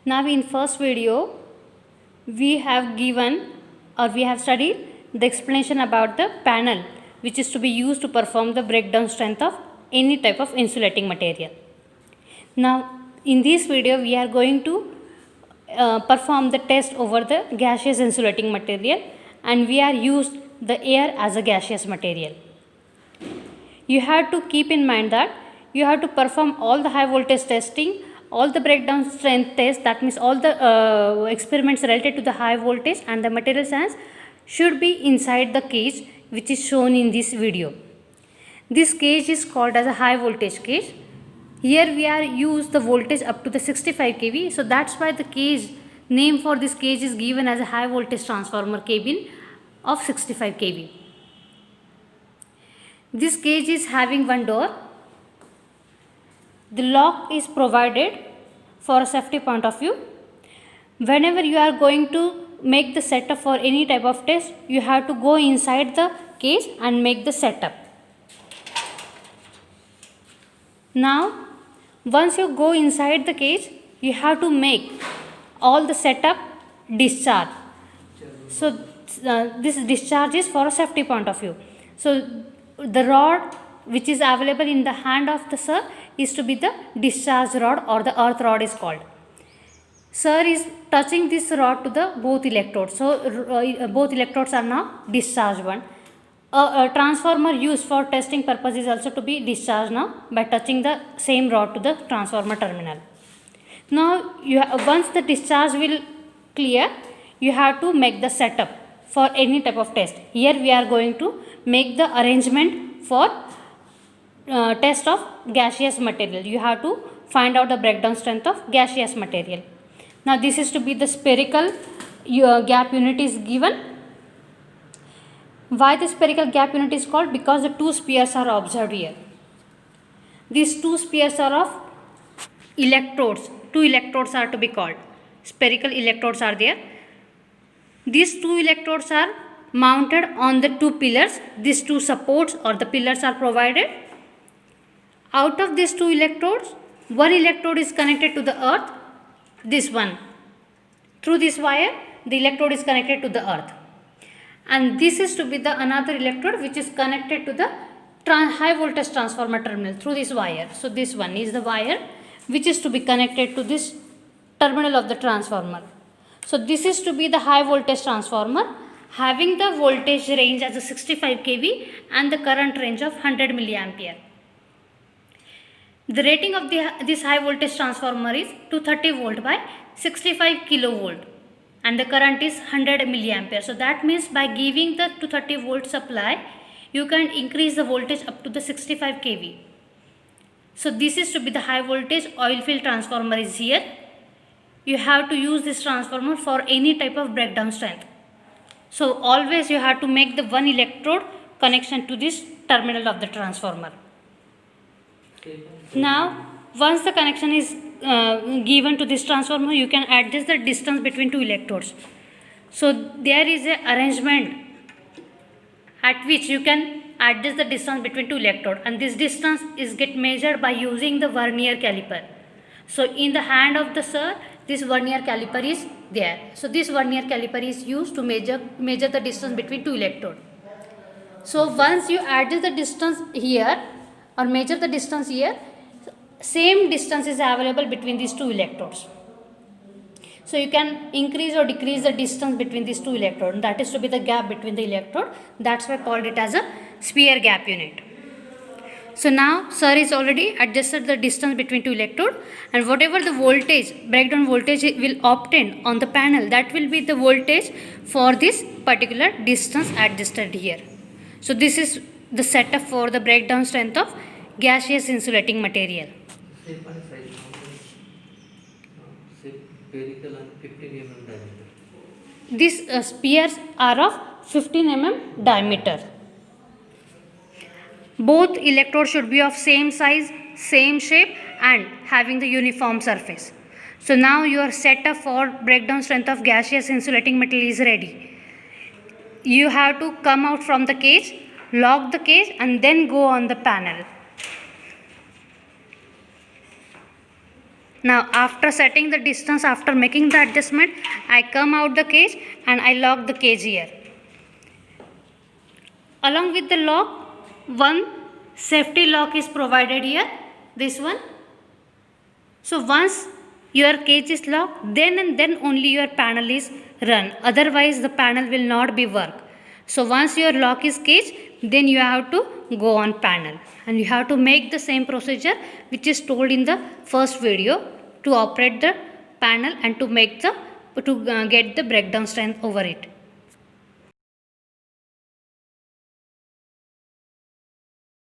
Now in first video we have given or we have studied the explanation about the panel which is to be used to perform the breakdown strength of any type of insulating material. Now in this video we are going to perform the test over the gaseous insulating material, and we are used the air as a gaseous material. You have to keep in mind that you have to perform all the high voltage testing, all the breakdown strength test, that means all the experiments related to the high voltage and the material science should be inside the cage which is shown in this video. This cage is called as a high voltage cage. Here we are use the voltage up to the 65 kV, so that's why the cage name for this cage is given as a high voltage transformer cabin of 65 kV. This cage is having one door. The lock is provided for a safety point of view. Whenever you are going to make the setup for any type of test, you have to go inside the cage and make the setup. Now once you go inside the cage, you have to make all the setup discharge. So this discharge is for a safety point of view. So the rod which is available in the hand of the sir is to be the discharge rod, or the earth rod is called. Sir is touching this rod to the both electrodes. So both electrodes are now discharged one. A transformer used for testing purpose is also to be discharged now by touching the same rod to the transformer terminal. Now once the discharge will clear, you have to make the setup for any type of test. Here we are going to make the arrangement for test of gaseous material. You have to find out the breakdown strength of gaseous material. Now this is to be the spherical gap unit is given. Why the spherical gap unit is called? Because the two spheres are observed here. These two spheres are of electrodes. Two electrodes are to be called. Spherical electrodes are there. These two electrodes are mounted on the two pillars. These two supports or the pillars are provided. Out of these two electrodes, one electrode is connected to the earth. This one. Through this wire, the electrode is connected to the earth. And this is to be the another electrode which is connected to the high voltage transformer terminal through this wire. So this one is the wire which is to be connected to this terminal of the transformer. So this is to be the high voltage transformer having the voltage range as a 65 kV and the current range of 100 milliampere. The rating of this high voltage transformer is 230 volt by 65 kilovolt. And the current is 100 milliampere. So that means by giving the 230 volt supply, you can increase the voltage up to the 65 kV. So this is to be the high voltage oil field transformer is here. You have to use this transformer for any type of breakdown strength. So always you have to make the one electrode connection to this terminal of the transformer. Now once the connection is given to this transformer, you can adjust the distance between two electrodes. So there is a arrangement at which you can adjust the distance between two electrodes, and this distance is get measured by using the vernier caliper. So in the hand of the sir, this vernier caliper is there. So this vernier caliper is used to measure the distance between two electrodes. So once you adjust the distance here or measure the distance here, same distance is available between these two electrodes. So you can increase or decrease the distance between these two electrodes. That is to be the gap between the electrode. That's why I called it as a sphere gap unit. So now sir is already adjusted the distance between two electrodes, and whatever the voltage, breakdown voltage will obtain on the panel, that will be the voltage for this particular distance adjusted here. So this is the setup for the breakdown strength of gaseous insulating material. Spherical and 15 mm diameter. These spheres are of 15 mm diameter. Both electrodes should be of same size, same shape and having the uniform surface. So now your setup for breakdown strength of gaseous insulating material is ready. You have to come out from the cage, lock the cage and then go on the panel. Now after setting the distance, after making the adjustment, I come out the cage and I lock the cage here. Along with the lock, one safety lock is provided here, this one. So once your cage is locked, then and then only your panel is run, otherwise the panel will not be work. So once your lock is caged, then you have to go on panel, and you have to make the same procedure which is told in the first video to operate the panel and to make the get the breakdown strength over it.